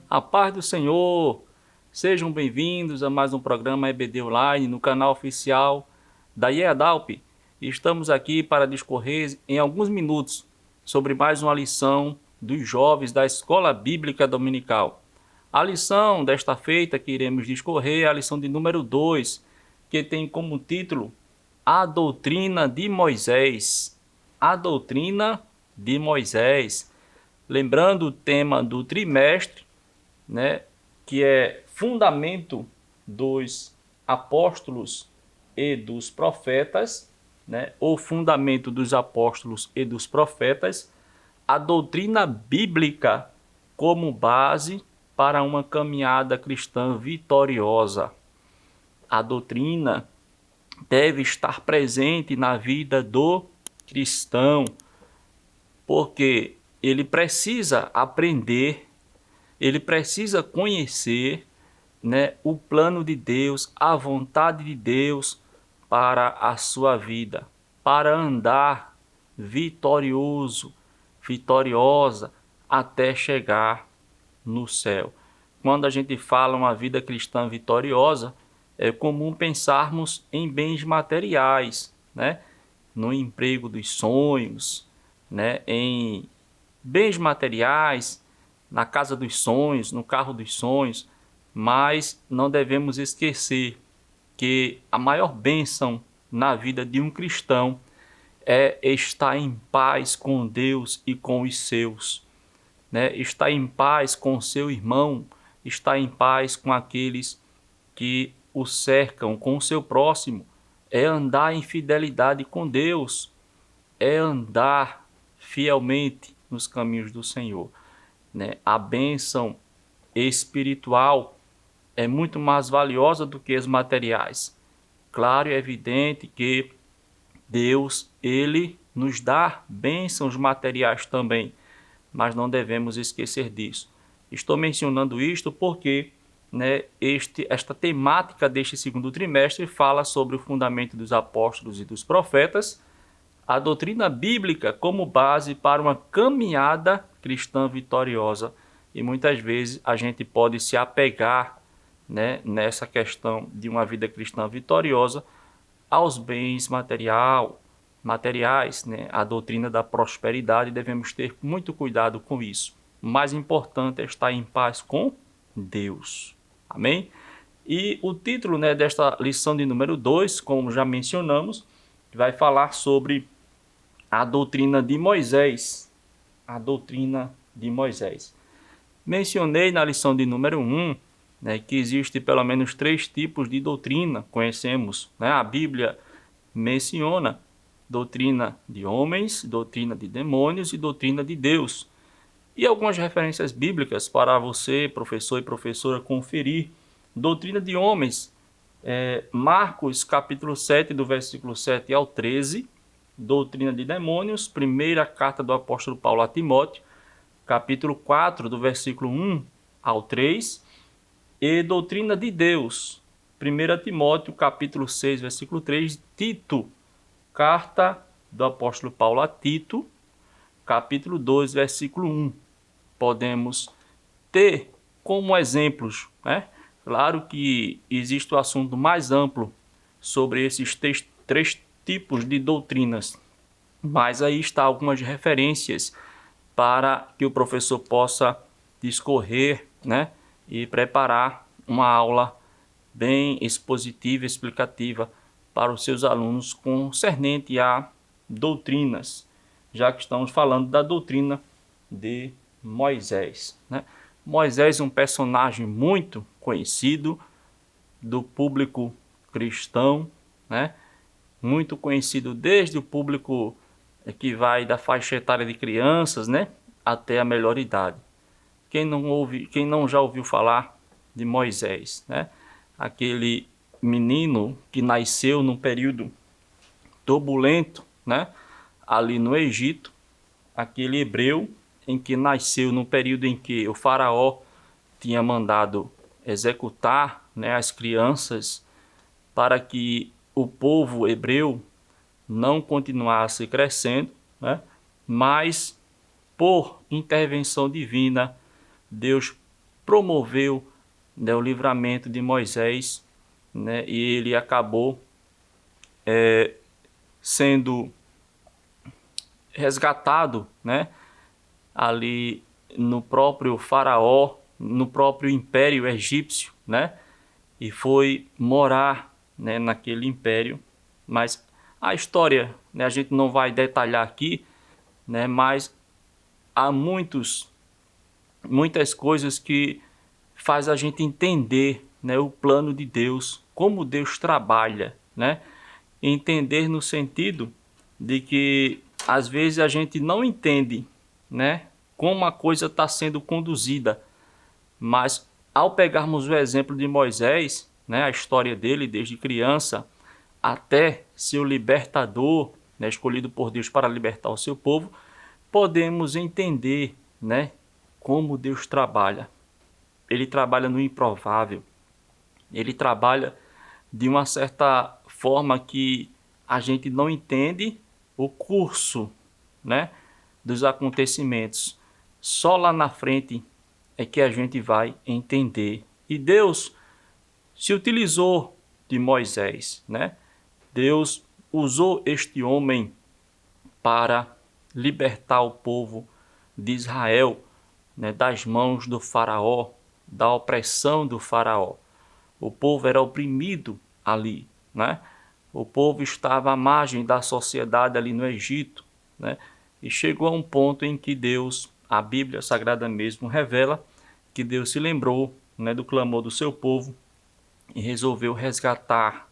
A paz do Senhor, sejam bem-vindos a mais um programa EBD Online no canal oficial da IEADALP. Estamos aqui para discorrer em alguns minutos sobre mais uma lição dos jovens da Escola Bíblica Dominical. A lição desta feita que iremos discorrer é a lição de número 2, que tem como título A Doutrina de Moisés. A Doutrina de Moisés. Lembrando o tema do trimestre, que é fundamento dos apóstolos e dos profetas, o fundamento dos apóstolos e dos profetas, a doutrina bíblica como base para uma caminhada cristã vitoriosa. A doutrina deve estar presente na vida do cristão, porque ele precisa aprender, ele precisa conhecer, o plano de Deus, a vontade de Deus para a sua vida, para andar vitorioso, vitoriosa até chegar no céu. Quando a gente fala uma vida cristã vitoriosa, é comum pensarmos em bens materiais, no emprego dos sonhos, em bens materiais, na casa dos sonhos, no carro dos sonhos, mas não devemos esquecer que a maior bênção na vida de um cristão é estar em paz com Deus e com os seus, estar em paz com o seu irmão, estar em paz com aqueles que o cercam, com o seu próximo, é andar em fidelidade com Deus, é andar fielmente nos caminhos do Senhor. A bênção espiritual é muito mais valiosa do que as materiais. Claro e evidente que Deus, Ele nos dá bênçãos materiais também, mas não devemos esquecer disso. Estou mencionando isto porque esta temática deste segundo trimestre fala sobre o fundamento dos apóstolos e dos profetas, a doutrina bíblica como base para uma caminhada cristã vitoriosa. E muitas vezes a gente pode se apegar, nessa questão de uma vida cristã vitoriosa aos bens materiais, a doutrina da prosperidade. Devemos ter muito cuidado com isso. O mais importante é estar em paz com Deus. Amém? E o título, desta lição de número 2, como já mencionamos, vai falar sobre a doutrina de Moisés. A doutrina de Moisés. Mencionei na lição de número 1, que existe pelo menos 3 tipos de doutrina. Conhecemos, a Bíblia menciona doutrina de homens, doutrina de demônios e doutrina de Deus. E algumas referências bíblicas para você, professor e professora, conferir. Doutrina de homens, Marcos capítulo 7, do versículo 7 ao 13. Doutrina de demônios, primeira carta do apóstolo Paulo a Timóteo, capítulo 4, do versículo 1 ao 3. E doutrina de Deus, 1 Timóteo, capítulo 6, versículo 3. Tito, carta do apóstolo Paulo a Tito, capítulo 2, versículo 1. Podemos ter como exemplos, Claro que existe o assunto mais amplo sobre esses três tipos de doutrinas, mas aí está algumas referências para que o professor possa discorrer, e preparar uma aula bem expositiva e explicativa para os seus alunos concernente a doutrinas, já que estamos falando da doutrina de Moisés. Moisés é um personagem muito conhecido do público cristão, muito conhecido desde o público que vai da faixa etária de crianças, até a melhor idade. Quem não já ouviu falar de Moisés, Aquele menino que nasceu num período turbulento, ali no Egito, aquele hebreu em que nasceu no período em que o faraó tinha mandado executar, as crianças para que o povo hebreu não continuasse crescendo, mas por intervenção divina, Deus promoveu, né, o livramento de Moisés, né, e ele acabou sendo resgatado, né, ali no próprio faraó, no próprio império egípcio, né, e foi morar, né, naquele império. Mas a história, né, a gente não vai detalhar aqui, né, mas há muitas coisas que faz a gente entender, né, o plano de Deus, como Deus trabalha, né? Entender no sentido de que às vezes a gente não entende, né, como a coisa está sendo conduzida, mas ao pegarmos o exemplo de Moisés, né, a história dele desde criança até ser o libertador, né, escolhido por Deus para libertar o seu povo, podemos entender, né, como Deus trabalha. Ele trabalha no improvável. Ele trabalha de uma certa forma que a gente não entende o curso, né, dos acontecimentos. Só lá na frente é que a gente vai entender. E Deus se utilizou de Moisés, né? Deus usou este homem para libertar o povo de Israel, né, das mãos do faraó, da opressão do faraó. O povo era oprimido ali, né? O povo estava à margem da sociedade ali no Egito, né? E chegou a um ponto em que Deus, a Bíblia Sagrada mesmo revela que Deus se lembrou, né, do clamor do seu povo e resolveu resgatar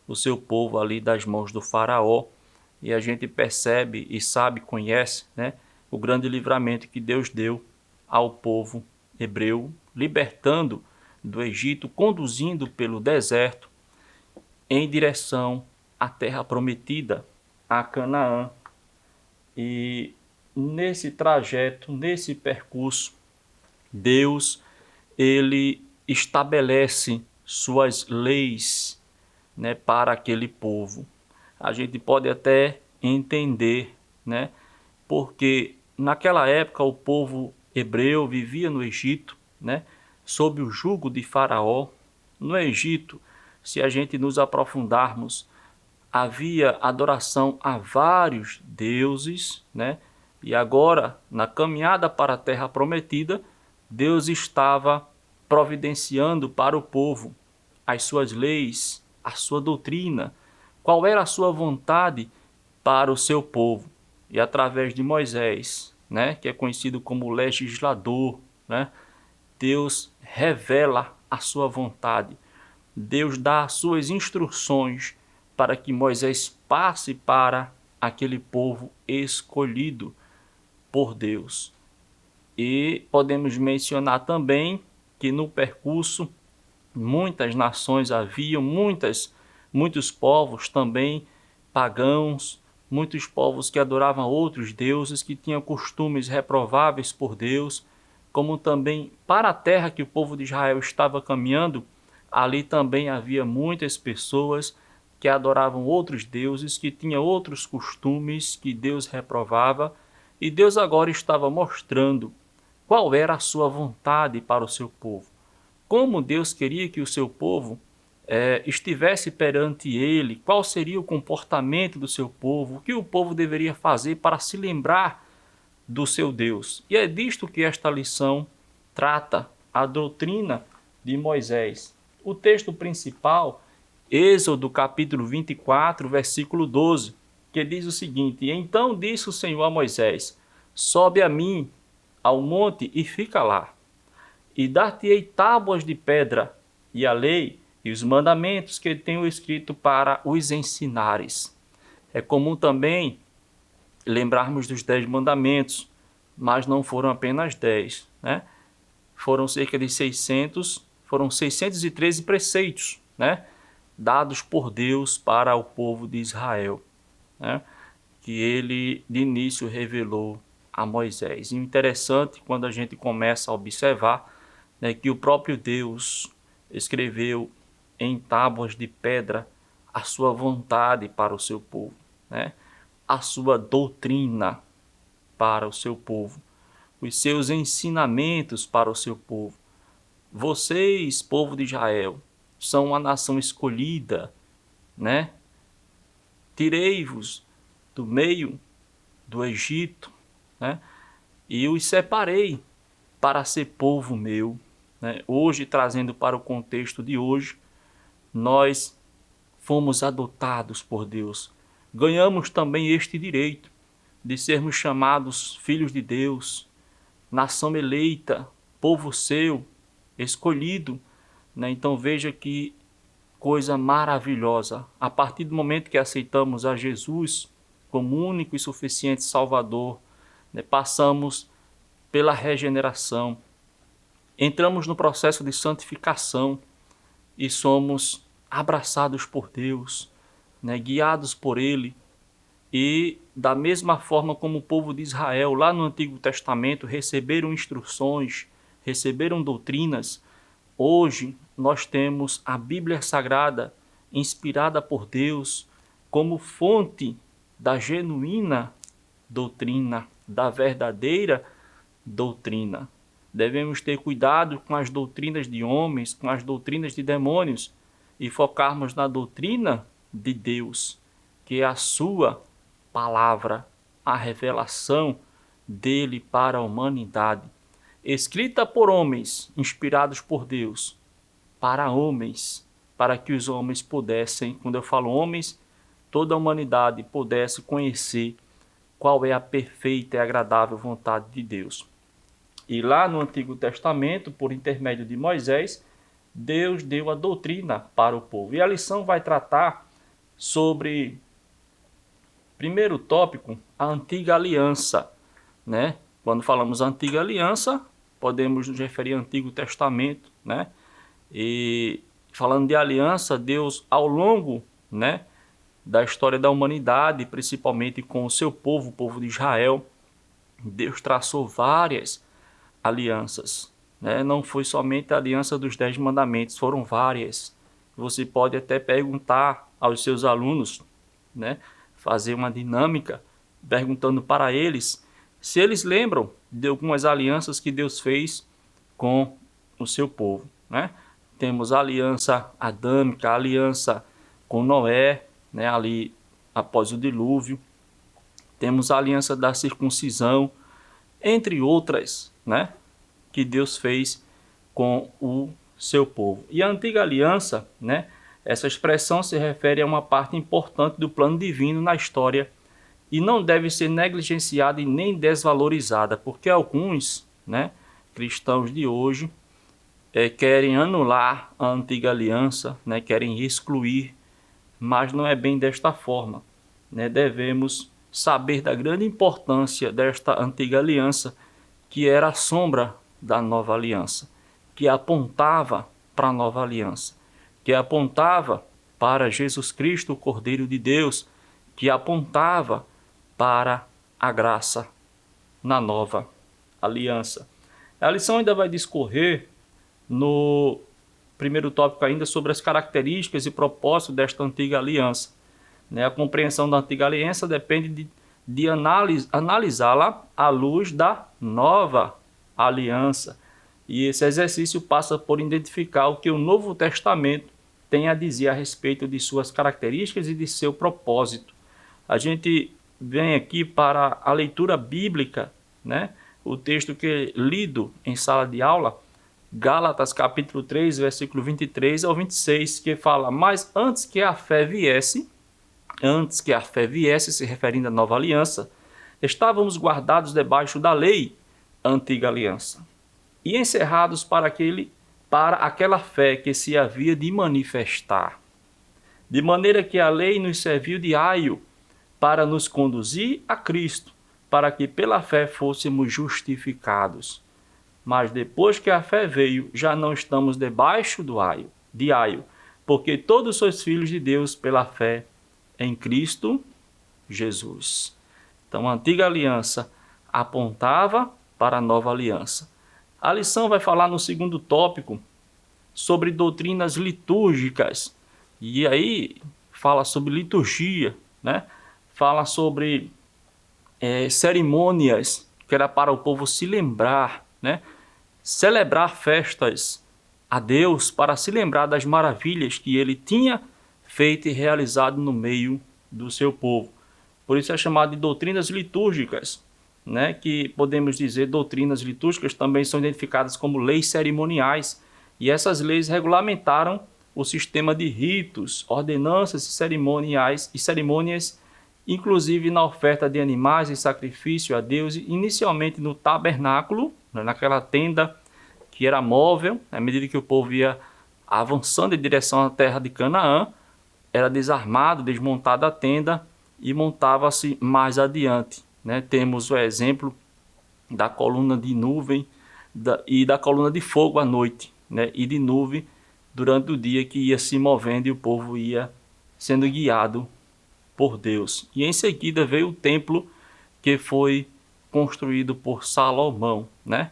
o seu povo ali das mãos do faraó. E a gente percebe e sabe, conhece, né, o grande livramento que Deus deu ao povo hebreu, libertando do Egito, conduzindo pelo deserto em direção à terra prometida, a Canaã. E nesse trajeto, nesse percurso, Deus, ele estabelece suas leis, né, para aquele povo. A gente pode até entender, né, porque naquela época o povo hebreu vivia no Egito, né, sob o jugo de Faraó. No Egito, se a gente nos aprofundarmos, havia adoração a vários deuses, né? E agora, na caminhada para a terra prometida, Deus estava providenciando para o povo as suas leis, a sua doutrina, qual era a sua vontade para o seu povo. E através de Moisés, né, que é conhecido como legislador, né, Deus revela a sua vontade. Deus dá as suas instruções para que Moisés passe para aquele povo escolhido por Deus. E podemos mencionar também que no percurso muitas nações haviam, muitos povos também pagãos, muitos povos que adoravam outros deuses, que tinham costumes reprováveis por Deus, como também para a terra que o povo de Israel estava caminhando, ali também havia muitas pessoas que adoravam outros deuses, que tinham outros costumes que Deus reprovava, e Deus agora estava mostrando qual era a sua vontade para o seu povo. Como Deus queria que o seu povo estivesse perante ele, qual seria o comportamento do seu povo, o que o povo deveria fazer para se lembrar do seu Deus. E é disto que esta lição trata, a doutrina de Moisés. O texto principal, Êxodo capítulo 24, versículo 12, que diz o seguinte: Então disse o Senhor a Moisés: Sobe a mim ao monte e fica lá, e dar-te-ei tábuas de pedra, e a lei e os mandamentos que tenho escrito para os ensinares. É comum também lembrarmos dos 10 mandamentos, mas não foram apenas 10, né? Foram cerca de 613 preceitos, né, dados por Deus para o povo de Israel, né, que ele de início revelou a Moisés. E o interessante, quando a gente começa a observar, né, que o próprio Deus escreveu em tábuas de pedra a sua vontade para o seu povo, né, a sua doutrina para o seu povo, os seus ensinamentos para o seu povo. vocês, povo de Israel, são uma nação escolhida, né? Tirei-vos do meio do Egito, né? E os separei para ser povo meu, né? Hoje, trazendo para o contexto de hoje, nós fomos adotados por Deus. Ganhamos também este direito de sermos chamados filhos de Deus, nação eleita, povo seu, escolhido, né? Então veja que coisa maravilhosa. A partir do momento que aceitamos a Jesus como único e suficiente Salvador, né, passamos pela regeneração, entramos no processo de santificação e somos abraçados por Deus, né, guiados por Ele. E da mesma forma como o povo de Israel lá no Antigo Testamento receberam instruções, receberam doutrinas, hoje nós temos a Bíblia Sagrada inspirada por Deus como fonte da genuína doutrina, da verdadeira doutrina. Devemos ter cuidado com as doutrinas de homens, com as doutrinas de demônios e focarmos na doutrina de Deus, que é a sua palavra, a revelação dele para a humanidade, escrita por homens, inspirados por Deus, para homens, para que os homens pudessem, quando eu falo homens, toda a humanidade pudesse conhecer qual é a perfeita e agradável vontade de Deus. E lá no Antigo Testamento, por intermédio de Moisés, Deus deu a doutrina para o povo. E a lição vai tratar sobre, primeiro tópico, a antiga aliança, né? Quando falamos antiga aliança, podemos nos referir ao Antigo Testamento, né? E falando de aliança, Deus ao longo, né, da história da humanidade, principalmente com o seu povo, o povo de Israel, Deus traçou várias alianças, né? Não foi somente a aliança dos 10 mandamentos, foram várias. Você pode até perguntar aos seus alunos, né? Fazer uma dinâmica, perguntando para eles se eles lembram de algumas alianças que Deus fez com o seu povo, né? Temos a aliança adâmica, a aliança com Noé, né? Ali após o dilúvio. Temos a aliança da circuncisão, entre outras, né, que Deus fez com o seu povo. E a antiga aliança, né, essa expressão se refere a uma parte importante do plano divino na história e não deve ser negligenciada e nem desvalorizada, porque alguns, né, cristãos de hoje querem anular a antiga aliança, né, querem excluir, mas não é bem desta forma, né? Devemos saber da grande importância desta antiga aliança, que era a sombra da nova aliança, que apontava para a nova aliança, que apontava para Jesus Cristo, o Cordeiro de Deus, que apontava para a graça na nova aliança. A lição ainda vai discorrer no primeiro tópico ainda sobre as características e propósitos desta antiga aliança. A compreensão da antiga aliança depende de analisá-la à luz da nova aliança. E esse exercício passa por identificar o que o Novo Testamento tem a dizer a respeito de suas características e de seu propósito. A gente vem aqui para a leitura bíblica, né? O texto que é lido em sala de aula, Gálatas capítulo 3, versículo 23 ao 26, que fala: mas antes que a fé viesse, se referindo à nova aliança, estávamos guardados debaixo da lei, antiga aliança, e encerrados para aquela fé que se havia de manifestar. De maneira que a lei nos serviu de aio para nos conduzir a Cristo, para que pela fé fôssemos justificados. Mas depois que a fé veio, já não estamos debaixo de aio, porque todos sois filhos de Deus pela fé em Cristo Jesus. Então, a antiga aliança apontava para a nova aliança. A lição vai falar no segundo tópico sobre doutrinas litúrgicas. E aí fala sobre liturgia, né? Fala sobre cerimônias, que era para o povo se lembrar, né? Celebrar festas a Deus para se lembrar das maravilhas que ele tinha feito e realizado no meio do seu povo. Por isso é chamado de doutrinas litúrgicas, né? Que podemos dizer doutrinas litúrgicas também são identificadas como leis cerimoniais, e essas leis regulamentaram o sistema de ritos, ordenanças cerimoniais e cerimônias, inclusive na oferta de animais e sacrifício a Deus, inicialmente no tabernáculo, naquela tenda que era móvel. À medida que o povo ia avançando em direção à terra de Canaã, era desarmado, desmontada a tenda e montava-se mais adiante, né? Temos o exemplo da coluna de nuvem e da coluna de fogo à noite, né? E de nuvem durante o dia, que ia se movendo e o povo ia sendo guiado por Deus. E em seguida veio o templo, que foi construído por Salomão, né?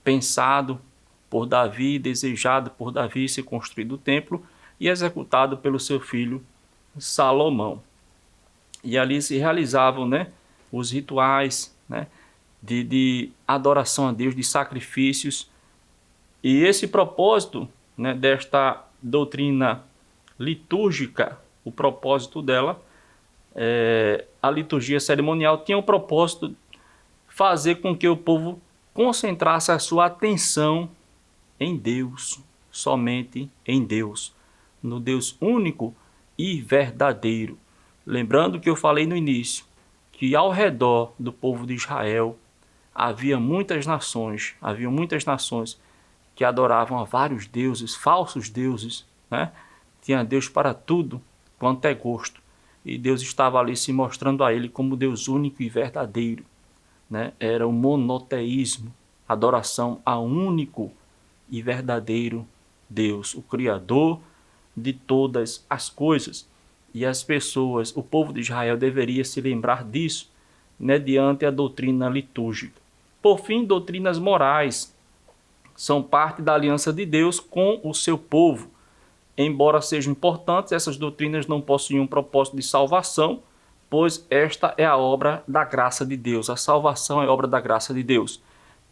Pensado por Davi, desejado por Davi ser construído o templo e executado pelo seu filho Salomão. E ali se realizavam, né, os rituais, né, de adoração a Deus, de sacrifícios. E esse propósito, né, desta doutrina litúrgica, o propósito dela, a liturgia cerimonial tinha o propósito de fazer com que o povo concentrasse a sua atenção em Deus, somente em Deus, no Deus único e verdadeiro. Lembrando que eu falei no início, que ao redor do povo de Israel havia muitas nações que adoravam a vários deuses, falsos deuses, né? Tinha Deus para tudo quanto é gosto. E Deus estava ali se mostrando a ele como Deus único e verdadeiro, né? Era o monoteísmo, adoração a único e verdadeiro Deus, o Criador de todas as coisas. E as pessoas, o povo de Israel, deveria se lembrar disso mediante a doutrina litúrgica. Por fim, doutrinas morais são parte da aliança de Deus com o seu povo. Embora sejam importantes, essas doutrinas não possuem um propósito de salvação, pois esta é a obra da graça de Deus. A salvação é obra da graça de Deus.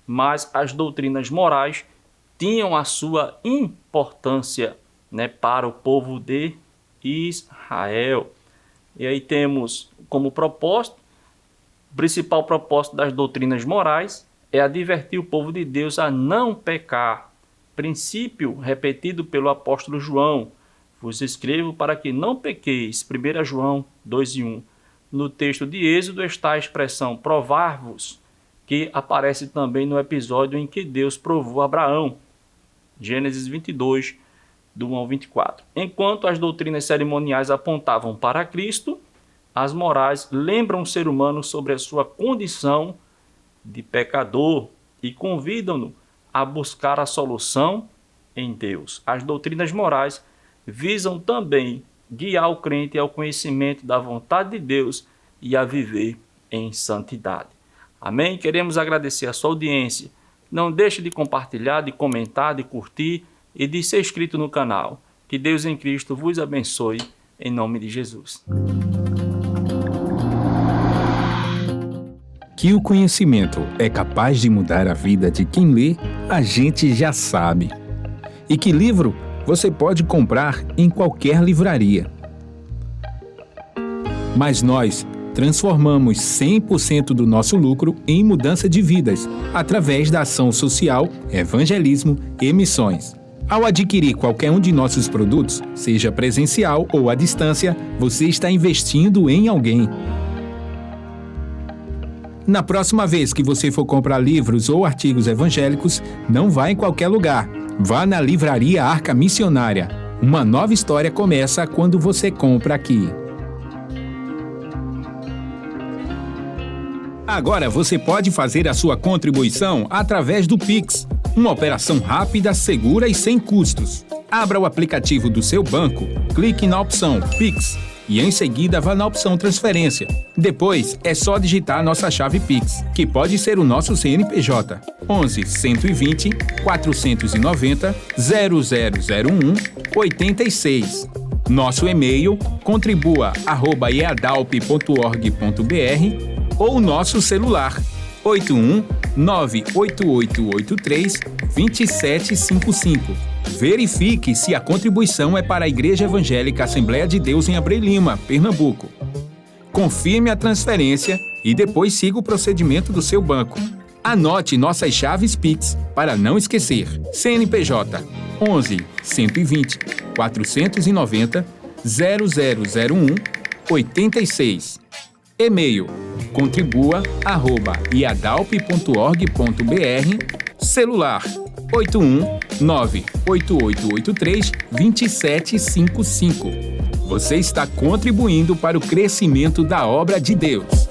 Mas as doutrinas morais tinham a sua importância, né, para o povo de Israel. E aí temos como propósito, o principal propósito das doutrinas morais é advertir o povo de Deus a não pecar. Princípio repetido pelo apóstolo João: vos escrevo para que não pequeis. 1 João 2:1. No texto de Êxodo está a expressão provar-vos, que aparece também no episódio em que Deus provou Abraão. Gênesis 22, do 1 ao 24. Enquanto as doutrinas cerimoniais apontavam para Cristo, as morais lembram o ser humano sobre a sua condição de pecador e convidam-no a buscar a solução em Deus. As doutrinas morais visam também guiar o crente ao conhecimento da vontade de Deus e a viver em santidade. Amém? Queremos agradecer a sua audiência. Não deixe de compartilhar, de comentar, de curtir e de ser inscrito no canal. Que Deus em Cristo vos abençoe, em nome de Jesus. Que o conhecimento é capaz de mudar a vida de quem lê, a gente já sabe. E que livro você pode comprar em qualquer livraria. Mas nós transformamos 100% do nosso lucro em mudança de vidas, através da ação social, evangelismo e missões. Ao adquirir qualquer um de nossos produtos, seja presencial ou à distância, você está investindo em alguém. Na próxima vez que você for comprar livros ou artigos evangélicos, não vá em qualquer lugar. Vá na Livraria Arca Missionária. Uma nova história começa quando você compra aqui. Agora você pode fazer a sua contribuição através do Pix, uma operação rápida, segura e sem custos. Abra o aplicativo do seu banco, clique na opção Pix e em seguida vá na opção Transferência. Depois é só digitar a nossa chave Pix, que pode ser o nosso CNPJ 11 120 490 0001 86. Nosso e-mail contribua@eadalp.org.br ou nosso celular 81 98883 2755. Verifique se a contribuição é para a Igreja Evangélica Assembleia de Deus em Abreu Lima, Pernambuco. Confirme a transferência e depois siga o procedimento do seu banco. Anote nossas chaves Pix para não esquecer. CNPJ 11 120 490 0001 86. E-mail contribua@iadalp.org.br. Celular 819-8883-2755. Você está contribuindo para o crescimento da obra de Deus.